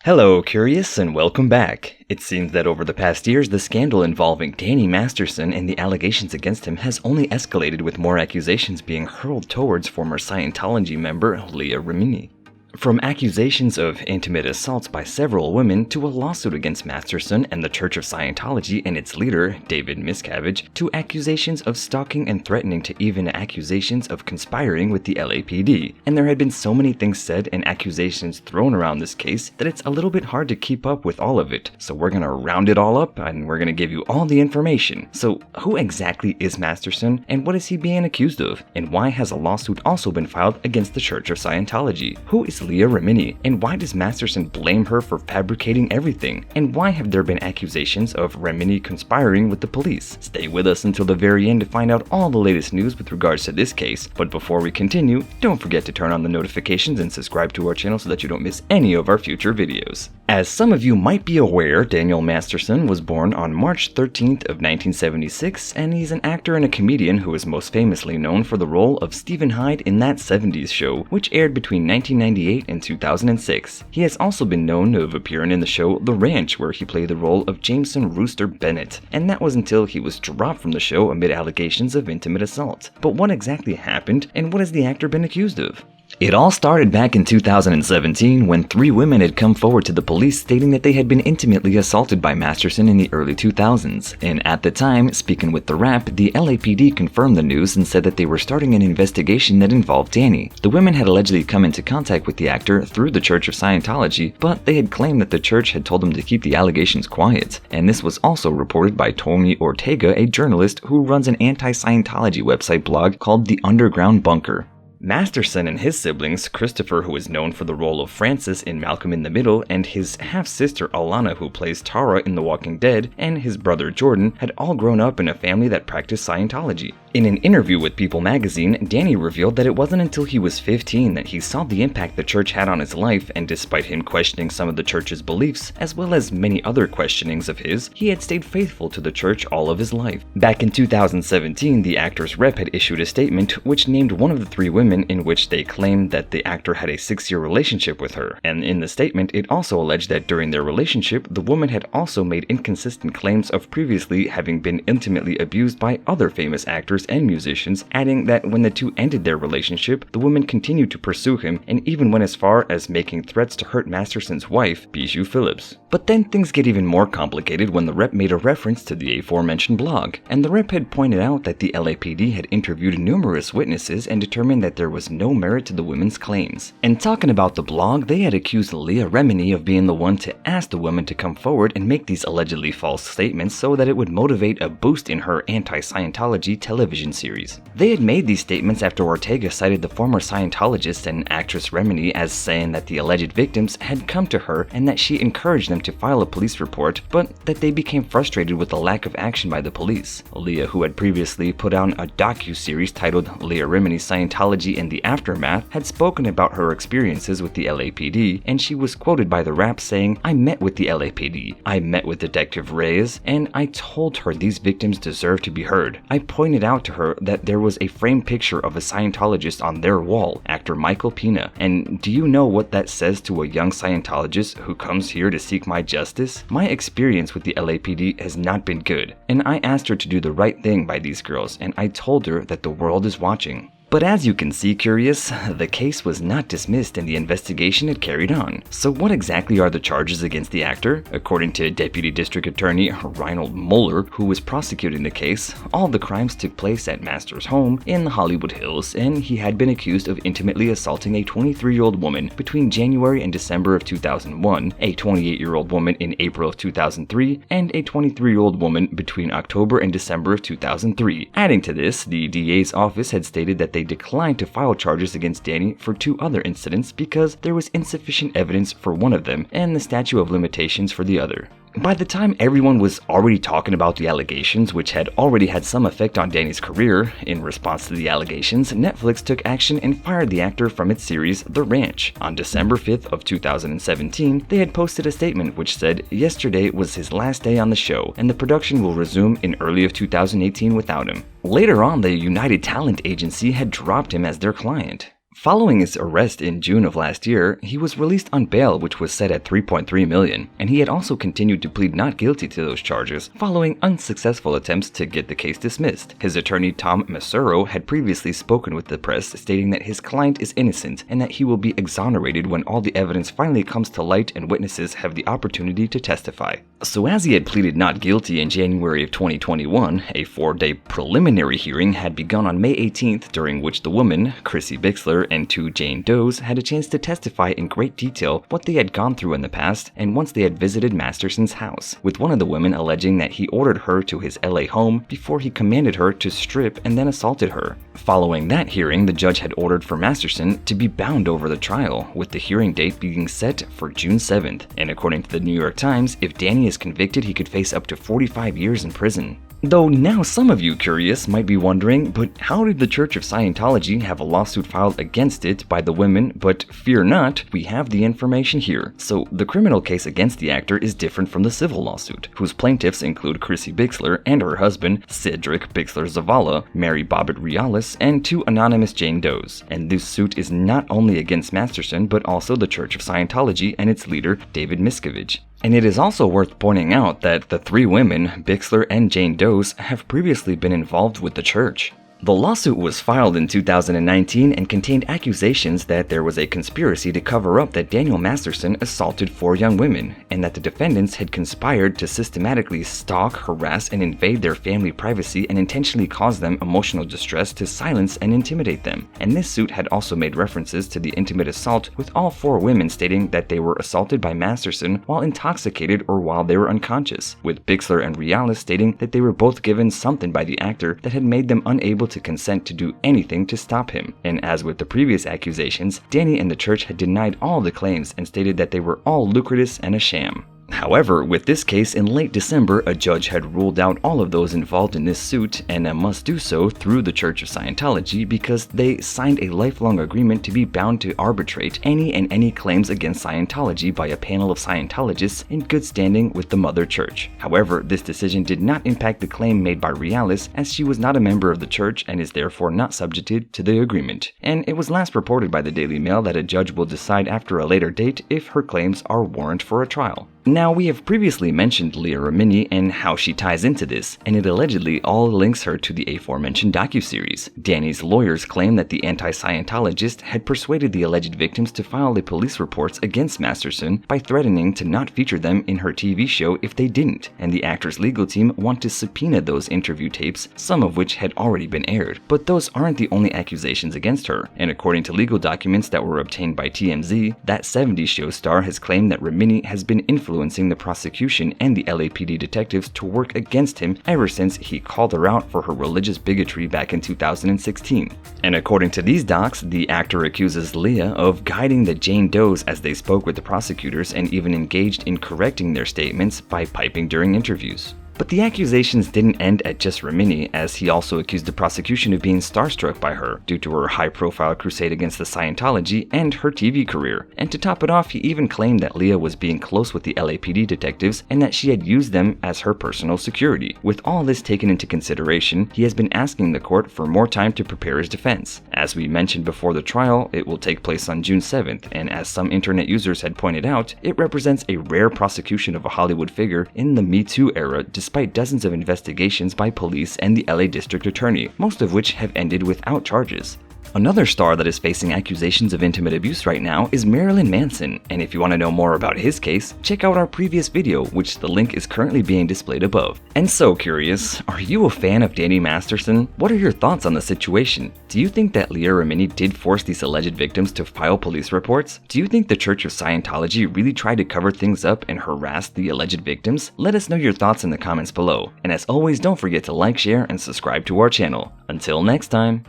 Hello, Curious, and welcome back. It seems that over the past years, the scandal involving Danny Masterson and the allegations against him has only escalated, with more accusations being hurled towards former Scientology member Leah Remini. From accusations of intimate assaults by several women to a lawsuit against Masterson and the Church of Scientology and its leader, David Miscavige, to accusations of stalking and threatening, to even accusations of conspiring with the LAPD. And there had been so many things said and accusations thrown around this case that it's a little bit hard to keep up with all of it. So we're gonna round it all up and we're gonna give you all the information. So who exactly is Masterson, and what is he being accused of? And why has a lawsuit also been filed against the Church of Scientology? Who is Leah Remini, and why does Masterson blame her for fabricating everything? And why have there been accusations of Remini conspiring with the police? Stay with us until the very end to find out all the latest news with regards to this case. But before we continue, don't forget to turn on the notifications and subscribe to our channel so that you don't miss any of our future videos. As some of you might be aware, Daniel Masterson was born on March 13th of 1976, and he's an actor and a comedian who is most famously known for the role of Stephen Hyde in That 70s Show, which aired between 1998 and 2006. He has also been known of appearing in the show The Ranch, where he played the role of Jameson Rooster Bennett, and that was until he was dropped from the show amid allegations of intimate assault. But what exactly happened, and what has the actor been accused of? It all started back in 2017 when 3 women had come forward to the police stating that they had been intimately assaulted by Masterson in the early 2000s. And at the time, speaking with The Wrap, the LAPD confirmed the news and said that they were starting an investigation that involved Danny. The women had allegedly come into contact with the actor through the Church of Scientology, but they had claimed that the church had told them to keep the allegations quiet. And this was also reported by Tony Ortega, a journalist who runs an anti-Scientology website blog called The Underground Bunker. Masterson and his siblings, Christopher, who is known for the role of Francis in Malcolm in the Middle, and his half-sister Alana, who plays Tara in The Walking Dead, and his brother Jordan, had all grown up in a family that practiced Scientology. In an interview with People magazine, Danny revealed that it wasn't until he was 15 that he saw the impact the church had on his life, and despite him questioning some of the church's beliefs, as well as many other questionings of his, he had stayed faithful to the church all of his life. Back in 2017, the actor's rep had issued a statement which named one of the 3 women, in which they claimed that the actor had a 6-year relationship with her. And in the statement, it also alleged that during their relationship, the woman had also made inconsistent claims of previously having been intimately abused by other famous actors and musicians, adding that when the 2 ended their relationship, the woman continued to pursue him and even went as far as making threats to hurt Masterson's wife, Bijou Phillips. But then things get even more complicated when the rep made a reference to the aforementioned blog, and the rep had pointed out that the LAPD had interviewed numerous witnesses and determined that there was no merit to the women's claims. And talking about the blog, they had accused Leah Remini of being the one to ask the women to come forward and make these allegedly false statements so that it would motivate a boost in her Anti-Scientology television series. They had made these statements after Ortega cited the former Scientologist and actress Remini as saying that the alleged victims had come to her and that she encouraged them to file a police report, but that they became frustrated with the lack of action by the police. Leah, who had previously put out a docu-series titled Leah Remini, Scientology and the Aftermath, had spoken about her experiences with the LAPD, and she was quoted by The Wrap saying, "I met with the LAPD, I met with Detective Reyes, and I told her these victims deserve to be heard. I pointed out to her that there was a framed picture of a Scientologist on their wall, actor Michael Pena, and do you know what that says to a young Scientologist who comes here to seek my justice? My experience with the LAPD has not been good, and I asked her to do the right thing by these girls, and I told her that the world is watching." But as you can see, Curious, the case was not dismissed and the investigation had carried on. So what exactly are the charges against the actor? According to Deputy District Attorney Reinhold Mueller, who was prosecuting the case, all the crimes took place at Master's home in the Hollywood Hills, and he had been accused of intimately assaulting a 23-year-old woman between January and December of 2001, a 28-year-old woman in April of 2003, and a 23-year-old woman between October and December of 2003. Adding to this, the DA's office had stated that they declined to file charges against Danny for 2 other incidents because there was insufficient evidence for one of them and the statute of limitations for the other. By the time everyone was already talking about the allegations, which had already had some effect on Danny's career, in response to the allegations, Netflix took action and fired the actor from its series The Ranch. On December 5th of 2017, they had posted a statement which said, "Yesterday was his last day on the show, and the production will resume in early of 2018 without him." Later on, the United Talent Agency had dropped him as their client. Following his arrest in June of last year, he was released on bail, which was set at $3.3 million, and he had also continued to plead not guilty to those charges following unsuccessful attempts to get the case dismissed. His attorney Tom Massaro had previously spoken with the press, stating that his client is innocent and that he will be exonerated when all the evidence finally comes to light and witnesses have the opportunity to testify. So as he had pleaded not guilty in January of 2021, a 4-day preliminary hearing had begun on May 18th, during which the woman, Chrissy Bixler, and 2 Jane Does had a chance to testify in great detail what they had gone through in the past and once they had visited Masterson's house, with one of the women alleging that he ordered her to his LA home before he commanded her to strip and then assaulted her. Following that hearing, the judge had ordered for Masterson to be bound over the trial, with the hearing date being set for June 7th, and according to the New York Times, if Danny is convicted, he could face up to 45 years in prison. Though now some of you curious might be wondering, but how did the Church of Scientology have a lawsuit filed against it by the women? But fear not, we have the information here. So the criminal case against the actor is different from the civil lawsuit, whose plaintiffs include Chrissy Bixler and her husband, Cedric Bixler Zavala, Mary Bobbitt Reales, and 2 anonymous Jane Does. And this suit is not only against Masterson, but also the Church of Scientology and its leader, David Miscavige. And it is also worth pointing out that the 3 women, Bixler and Jane Does, have previously been involved with the church. The lawsuit was filed in 2019 and contained accusations that there was a conspiracy to cover up that Daniel Masterson assaulted 4 young women, and that the defendants had conspired to systematically stalk, harass, and invade their family privacy and intentionally cause them emotional distress to silence and intimidate them. And this suit had also made references to the intimate assault, with all 4 women stating that they were assaulted by Masterson while intoxicated or while they were unconscious, with Bixler and Reales stating that they were both given something by the actor that had made them unable to consent to do anything to stop him. And as with the previous accusations, Danny and the church had denied all the claims and stated that they were all lucrative and a sham. However, with this case, in late December, a judge had ruled out all of those involved in this suit, and must do so through the Church of Scientology because they signed a lifelong agreement to be bound to arbitrate any claims against Scientology by a panel of Scientologists in good standing with the Mother Church. However, this decision did not impact the claim made by Reales, as she was not a member of the church and is therefore not subjected to the agreement. And it was last reported by the Daily Mail that a judge will decide after a later date if her claims are warrant for a trial. Now, we have previously mentioned Leah Remini and how she ties into this, and it allegedly all links her to the aforementioned docuseries. Danny's lawyers claim that the Anti-Scientologist had persuaded the alleged victims to file the police reports against Masterson by threatening to not feature them in her TV show if they didn't, and the actor's legal team want to subpoena those interview tapes, some of which had already been aired. But those aren't the only accusations against her, and according to legal documents that were obtained by TMZ, that 70s show star has claimed that Remini has been influencing the prosecution and the LAPD detectives to work against him ever since he called her out for her religious bigotry back in 2016. And according to these docs, the actor accuses Leah of guiding the Jane Does as they spoke with the prosecutors and even engaged in correcting their statements by piping during interviews. But the accusations didn't end at just Remini, as he also accused the prosecution of being starstruck by her due to her high-profile crusade against the Scientology and her TV career. And to top it off, he even claimed that Leah was being close with the LAPD detectives and that she had used them as her personal security. With all this taken into consideration, he has been asking the court for more time to prepare his defense. As we mentioned before the trial, it will take place on June 7th, and as some internet users had pointed out, it represents a rare prosecution of a Hollywood figure in the Me Too era, despite dozens of investigations by police and the LA District Attorney, most of which have ended without charges. Another star that is facing accusations of intimate abuse right now is Marilyn Manson, and if you want to know more about his case, check out our previous video, which the link is currently being displayed above. And so curious, are you a fan of Danny Masterson? What are your thoughts on the situation? Do you think that Leah Remini did force these alleged victims to file police reports? Do you think the Church of Scientology really tried to cover things up and harass the alleged victims? Let us know your thoughts in the comments below. And as always, don't forget to like, share, and subscribe to our channel. Until next time.